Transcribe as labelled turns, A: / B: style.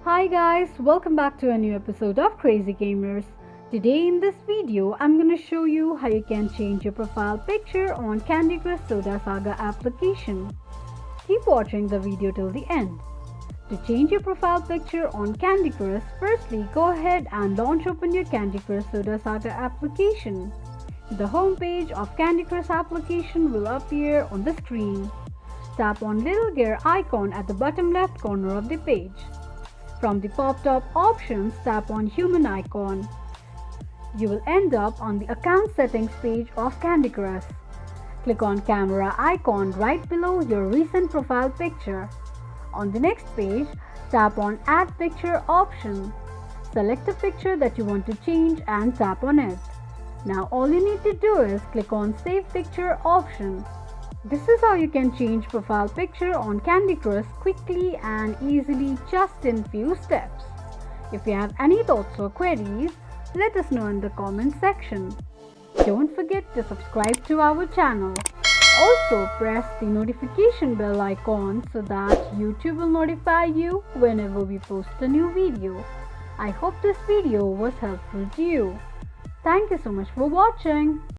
A: Hi guys, welcome back to a new episode of Crazy Gamers. Today in this video, I'm gonna show you how you can change your profile picture on Candy Crush Soda Saga application. Keep watching the video till the end. To change your profile picture on Candy Crush, firstly go ahead and open your Candy Crush Soda Saga application. The home page of Candy Crush application will appear on the screen. Tap on little gear icon at the bottom left corner of the page. From the pop-up options, tap on human icon. You will end up on the account settings page of Candy Crush. Click on camera icon right below your recent profile picture. On the next page, tap on add picture option. Select a picture that you want to change and tap on it. Now all you need to do is click on save picture option. This is how you can change profile picture on Candy Crush quickly and easily just in few steps. If you have any thoughts or queries, let us know in the comment section. Don't forget to subscribe to our channel. Also press the notification bell icon so that YouTube will notify you whenever we post a new video. I hope this video was helpful to you. Thank you so much for watching.